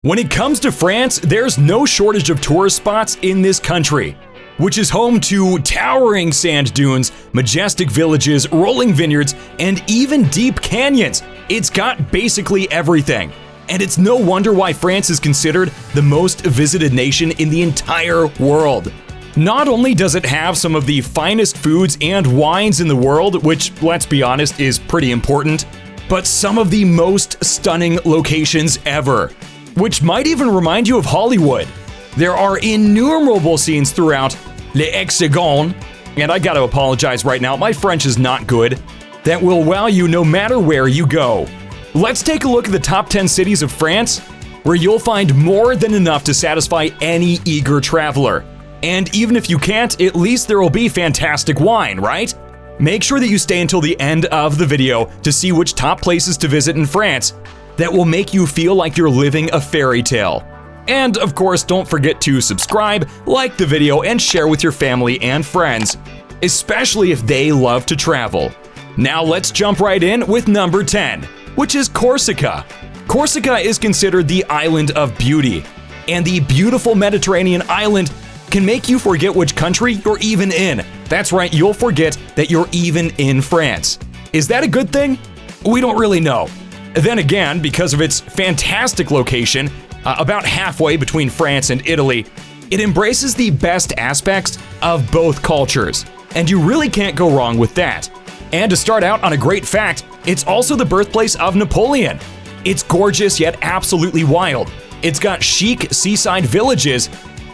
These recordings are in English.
When it comes to France, there's no shortage of tourist spots in this country, which is home to towering sand dunes, majestic villages, rolling vineyards, and even deep canyons. It's got basically everything. And it's no wonder why France is considered the most visited nation in the entire world. Not only does it have some of the finest foods and wines in the world, which, let's be honest, is pretty important, but some of the most stunning locations ever, which might even remind you of Hollywood. There are innumerable scenes throughout Le Hexagone, and I gotta apologize right now, my French is not good, that will wow you no matter where you go. Let's take a look at the top 10 cities of France, where you'll find more than enough to satisfy any eager traveler. And even if you can't, at least there will be fantastic wine, right? Make sure that you stay until the end of the video to see which top places to visit in France that will make you feel like you're living a fairy tale. And of course, don't forget to subscribe, like the video, and share with your family and friends, especially if they love to travel. Now let's jump right in with number 10, which is Corsica. Corsica is considered the island of beauty, and the beautiful Mediterranean island can make you forget which country you're even in. That's right, you'll forget that you're even in France. Is that a good thing? We don't really know. Then again, because of its fantastic location, about halfway between France and Italy, it embraces the best aspects of both cultures, and you really can't go wrong with that. And to start out on a great fact, it's also the birthplace of Napoleon. It's gorgeous yet absolutely wild. It's got chic seaside villages,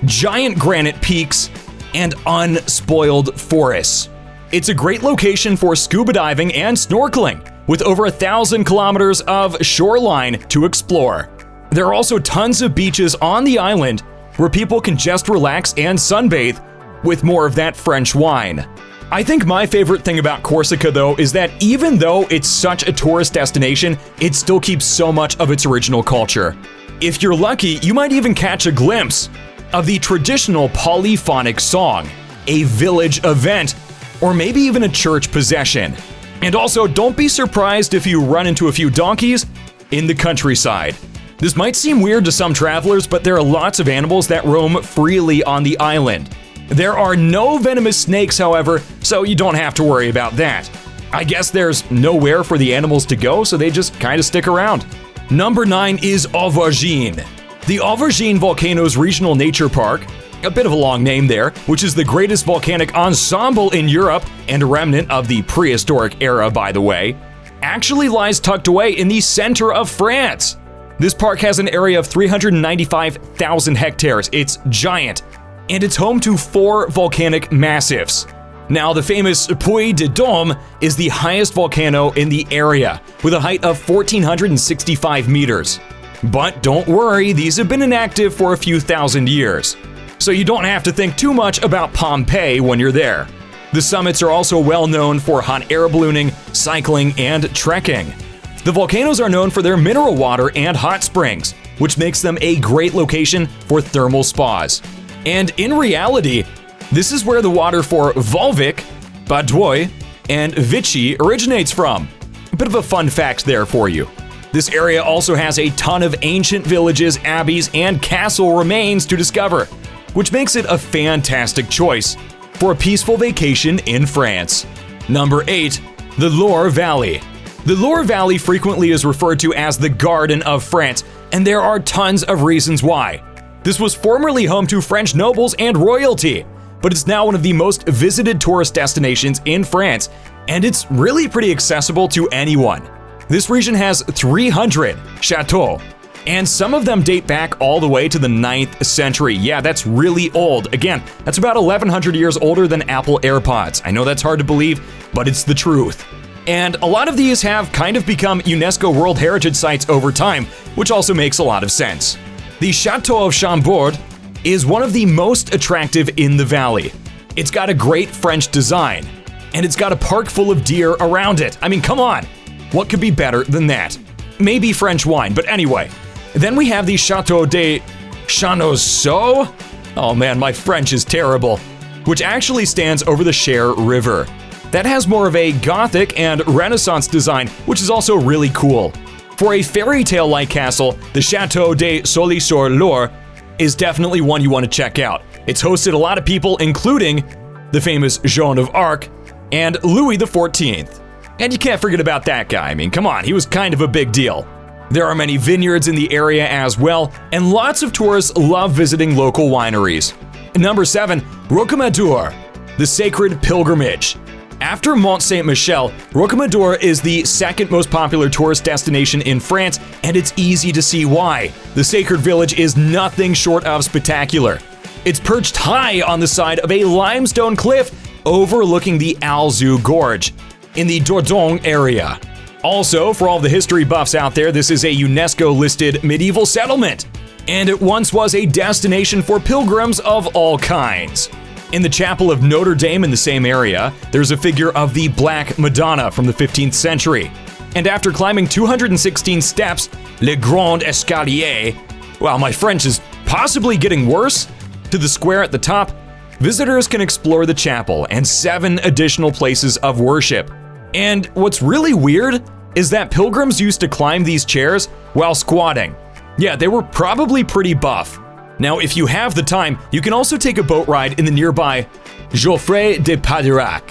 giant granite peaks, and unspoiled forests. It's a great location for scuba diving and snorkeling, with over 1,000 kilometers of shoreline to explore. There are also tons of beaches on the island where people can just relax and sunbathe with more of that French wine. I think my favorite thing about Corsica, though, is that even though it's such a tourist destination, it still keeps so much of its original culture. If you're lucky, you might even catch a glimpse of the traditional polyphonic song, a village event, or maybe even a church possession. And also, don't be surprised if you run into a few donkeys in the countryside. This might seem weird to some travelers, but there are lots of animals that roam freely on the island. There are no venomous snakes, however, so you don't have to worry about that. I guess there's nowhere for the animals to go, so they just kind of stick around. Number 9 is Auvergne. The Auvergne Volcanoes Regional Nature Park, a bit of a long name there, which is the greatest volcanic ensemble in Europe and a remnant of the prehistoric era, by the way, actually lies tucked away in the center of France. This park has an area of 395,000 hectares. It's giant, and it's home to 4 volcanic massifs. Now, the famous Puy de Dôme is the highest volcano in the area, with a height of 1,465 meters. But don't worry, these have been inactive for a few thousand years, so you don't have to think too much about Pompeii when you're there. The summits are also well known for hot air ballooning, cycling, and trekking. The volcanoes are known for their mineral water and hot springs, which makes them a great location for thermal spas. And in reality, this is where the water for Volvic, Baudouin, and Vichy originates from. A bit of a fun fact there for you. This area also has a ton of ancient villages, abbeys, and castle remains to discover, which makes it a fantastic choice for a peaceful vacation in France. Number 8, the Loire Valley. The Loire Valley frequently is referred to as the Garden of France, and there are tons of reasons why. This was formerly home to French nobles and royalty, but it's now one of the most visited tourist destinations in France, and it's really pretty accessible to anyone. This region has 300 chateaux, and some of them date back all the way to the 9th century. Yeah, that's really old. Again, that's about 1,100 years older than Apple AirPods. I know that's hard to believe, but it's the truth. And a lot of these have kind of become UNESCO World Heritage Sites over time, which also makes a lot of sense. The Chateau of Chambord is one of the most attractive in the valley. It's got a great French design, and it's got a park full of deer around it. I mean, come on. What could be better than that? Maybe French wine, but anyway. Then we have the Chateau de Chenonceau. Oh man, my French is terrible. Which actually stands over the Cher River. That has more of a Gothic and Renaissance design, which is also really cool. For a fairy tale-like castle, the Chateau de Sully-sur-Loire is definitely one you want to check out. It's hosted a lot of people, including the famous Joan of Arc and Louis XIV. And you can't forget about that guy. I mean, come on, he was kind of a big deal. There are many vineyards in the area as well, and lots of tourists love visiting local wineries. Number 7, Rocamadour, the Sacred Pilgrimage. After Mont Saint-Michel, Rocamadour is the second most popular tourist destination in France, and it's easy to see why. The sacred village is nothing short of spectacular. It's perched high on the side of a limestone cliff overlooking the Alzou Gorge in the Dordogne area. Also, for all the history buffs out there, this is a UNESCO-listed medieval settlement, and it once was a destination for pilgrims of all kinds. In the chapel of Notre Dame in the same area, there's a figure of the Black Madonna from the 15th century. And after climbing 216 steps, Le Grand Escalier, well, my French is possibly getting worse, to the square at the top, visitors can explore the chapel and 7 additional places of worship. And what's really weird is that pilgrims used to climb these chairs while squatting. Yeah, they were probably pretty buff. Now, if you have the time, you can also take a boat ride in the nearby Geoffroy de Padirac.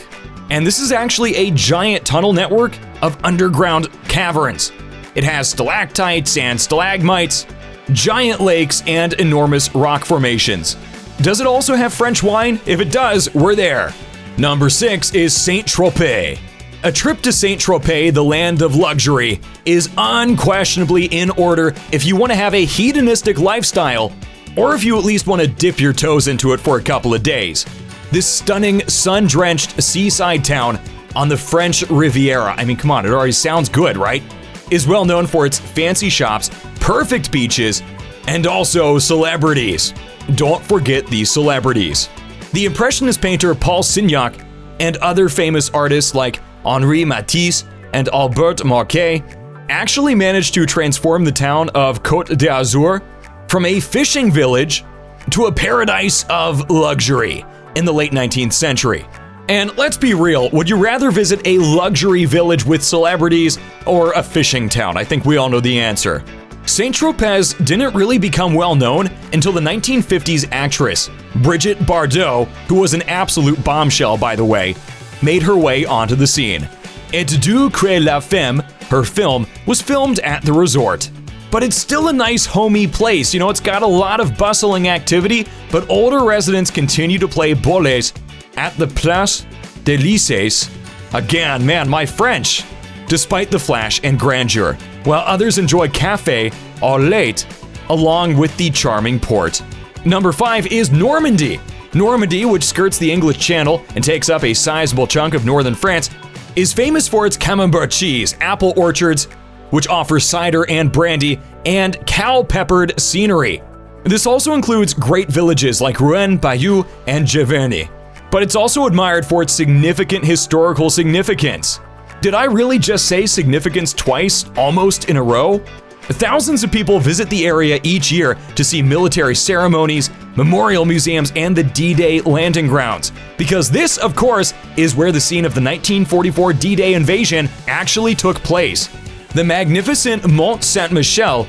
And this is actually a giant tunnel network of underground caverns. It has stalactites and stalagmites, giant lakes, and enormous rock formations. Does it also have French wine? If it does, we're there. Number 6 is Saint-Tropez. A trip to Saint-Tropez, the land of luxury, is unquestionably in order if you want to have a hedonistic lifestyle, or if you at least want to dip your toes into it for a couple of days. This stunning, sun-drenched seaside town on the French Riviera, I mean, come on, it already sounds good, right? Is well known for its fancy shops, perfect beaches, and also celebrities. Don't forget these celebrities. The Impressionist painter Paul Signac and other famous artists like Henri Matisse and Albert Marquet actually managed to transform the town of Côte d'Azur from a fishing village to a paradise of luxury in the late 19th century. And let's be real, would you rather visit a luxury village with celebrities or a fishing town? I think we all know the answer. Saint-Tropez didn't really become well known until the 1950s actress Brigitte Bardot, who was an absolute bombshell by the way, made her way onto the scene. Et Dieu crée la femme, her film, was filmed at the resort. But it's still a nice homey place, you know, it's got a lot of bustling activity, but older residents continue to play boules at the Place des Lycées. Again, man, my French! Despite the flash and grandeur, while others enjoy café au lait along with the charming port. Number 5 is Normandy. Normandy, which skirts the English Channel and takes up a sizable chunk of northern France, is famous for its camembert cheese, apple orchards, which offers cider and brandy, and cow-peppered scenery. This also includes great villages like Rouen, Bayeux, and Giverny. But it's also admired for its significant historical significance. Did I really just say significance twice, almost in a row? Thousands of people visit the area each year to see military ceremonies, memorial museums, and the D-Day landing grounds. Because this, of course, is where the scene of the 1944 D-Day invasion actually took place. The magnificent Mont Saint-Michel,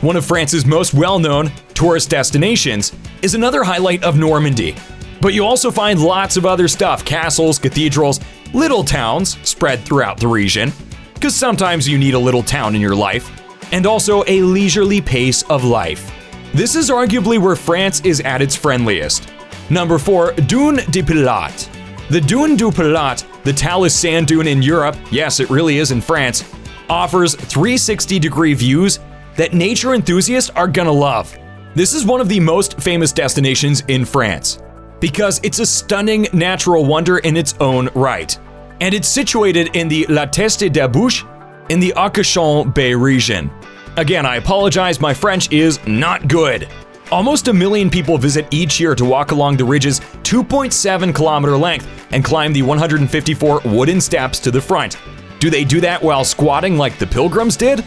one of France's most well-known tourist destinations, is another highlight of Normandy. But you also find lots of other stuff, castles, cathedrals, little towns spread throughout the region, because sometimes you need a little town in your life, and also a leisurely pace of life. This is arguably where France is at its friendliest. Number 4, Dune de Pilate. The Dune de Pilate, the tallest sand dune in Europe, yes, it really is in France, offers 360-degree views that nature enthusiasts are gonna love. This is one of the most famous destinations in France, because it's a stunning natural wonder in its own right. And it's situated in the La Teste de Bouche in the Arcachon Bay region. Again, I apologize, my French is not good. Almost 1 million people visit each year to walk along the ridge's 2.7-kilometer length and climb the 154 wooden steps to the front. Do they do that while squatting like the pilgrims did?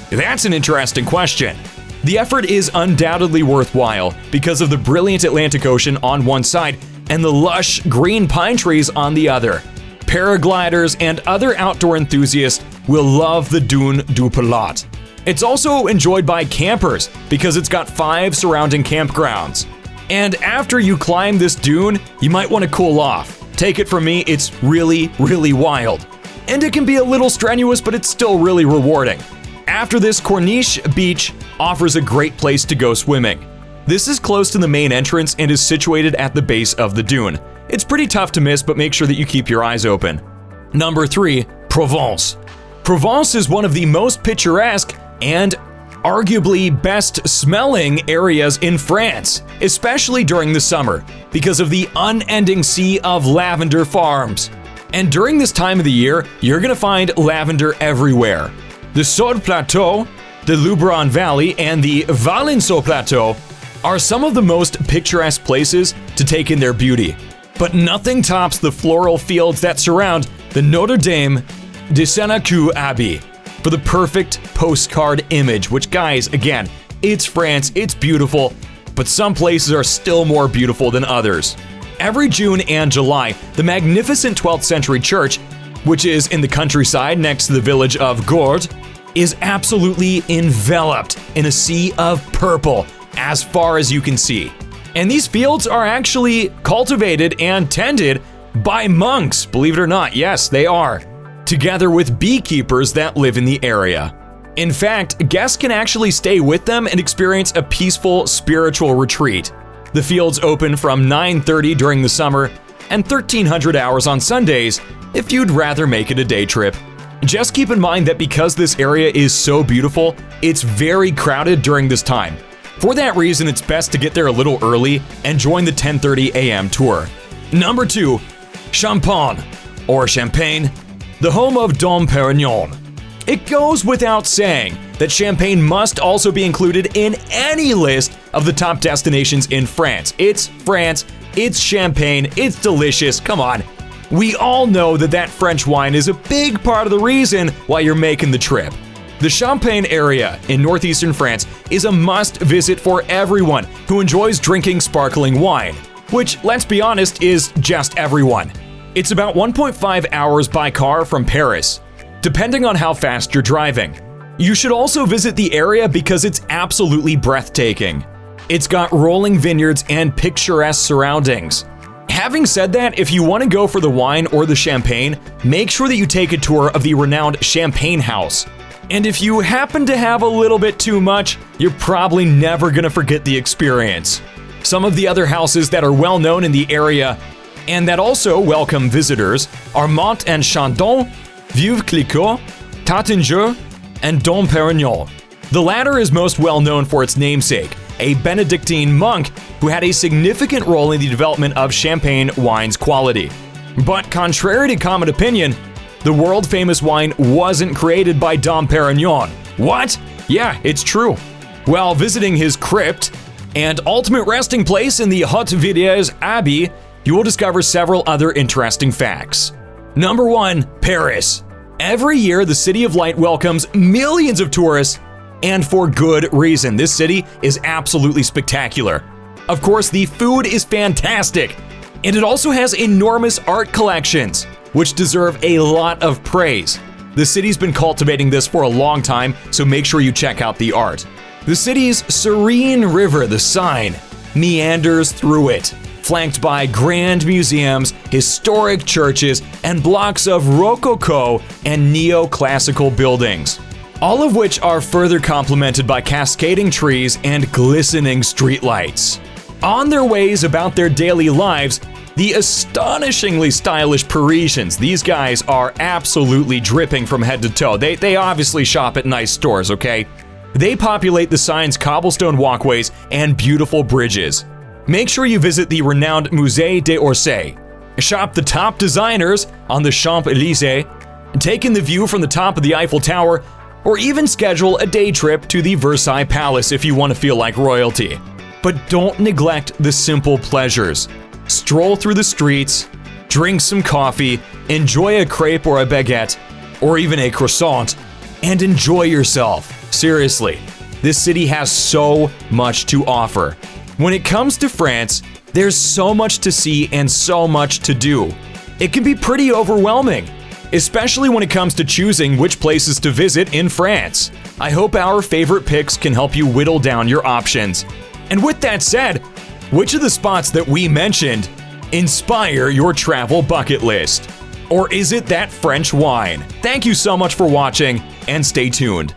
That's an interesting question. The effort is undoubtedly worthwhile because of the brilliant Atlantic Ocean on one side and the lush green pine trees on the other. Paragliders and other outdoor enthusiasts will love the Dune du Pilate. It's also enjoyed by campers because it's got 5 surrounding campgrounds. And after you climb this dune, you might want to cool off. Take it from me, it's really, really wild. And it can be a little strenuous, but it's still really rewarding. After this, Corniche Beach offers a great place to go swimming. This is close to the main entrance and is situated at the base of the dune. It's pretty tough to miss, but make sure that you keep your eyes open. Number 3, Provence. Provence is one of the most picturesque and arguably best smelling areas in France, especially during the summer, because of the unending sea of lavender farms. And during this time of the year, you're gonna find lavender everywhere. The Saude Plateau, the Luberon Valley, and the Valençon Plateau are some of the most picturesque places to take in their beauty. But nothing tops the floral fields that surround the Notre Dame de Saint-Acou Abbey for the perfect postcard image, which, guys, again, it's France, it's beautiful, but some places are still more beautiful than others. Every June and July, the magnificent 12th century church, which is in the countryside next to the village of Gourd, is absolutely enveloped in a sea of purple as far as you can see. And these fields are actually cultivated and tended by monks, believe it or not. Yes, they are, together with beekeepers that live in the area. In fact, guests can actually stay with them and experience a peaceful spiritual retreat. The fields open from 9:30 during the summer and 1300 hours on Sundays if you'd rather make it a day trip. Just keep in mind that because this area is so beautiful, it's very crowded during this time. For that reason, it's best to get there a little early and join the 10:30 a.m. tour. Number 2, Champagne, or Champagne, the home of Dom Perignon. It goes without saying that Champagne must also be included in any list of the top destinations in France. It's France, it's Champagne, it's delicious, come on. We all know that French wine is a big part of the reason why you're making the trip. The Champagne area in northeastern France is a must-visit for everyone who enjoys drinking sparkling wine, which, let's be honest, is just everyone. It's about 1.5 hours by car from Paris, depending on how fast you're driving. You should also visit the area because it's absolutely breathtaking. It's got rolling vineyards and picturesque surroundings. Having said that, if you want to go for the wine or the champagne, make sure that you take a tour of the renowned Champagne House. And if you happen to have a little bit too much, you're probably never going to forget the experience. Some of the other houses that are well known in the area and that also welcome visitors are Mont and Chandon, Veuve-Clicquot, Taittinger, and Dom Perignon. The latter is most well known for its namesake, a Benedictine monk who had a significant role in the development of Champagne wine's quality. But contrary to common opinion, the world-famous wine wasn't created by Dom Perignon. What? Yeah, it's true. While visiting his crypt and ultimate resting place in the Haute-Villiers Abbey, you will discover several other interesting facts. Number 1, Paris. Every year, the City of Light welcomes millions of tourists, and for good reason. This city is absolutely spectacular. Of course, the food is fantastic, and it also has enormous art collections, which deserve a lot of praise. The city's been cultivating this for a long time, so make sure you check out the art. The city's serene river, the Seine, meanders through it, flanked by grand museums, historic churches, and blocks of Rococo and neoclassical buildings, all of which are further complemented by cascading trees and glistening streetlights. On their ways about their daily lives, the astonishingly stylish Parisians, these guys are absolutely dripping from head to toe. They obviously shop at nice stores, okay? They populate the Seine's cobblestone walkways and beautiful bridges. Make sure you visit the renowned Musée d'Orsay. Shop the top designers on the Champs-Élysées, take in the view from the top of the Eiffel Tower, or even schedule a day trip to the Versailles Palace if you want to feel like royalty. But don't neglect the simple pleasures. Stroll through the streets, drink some coffee, enjoy a crepe or a baguette, or even a croissant, and enjoy yourself. Seriously, this city has so much to offer. When it comes to France, there's so much to see and so much to do. It can be pretty overwhelming. especially when it comes to choosing which places to visit in France. I hope our favorite picks can help you whittle down your options. And with that said, which of the spots that we mentioned inspire your travel bucket list? Or is it that French wine? Thank you so much for watching, and stay tuned.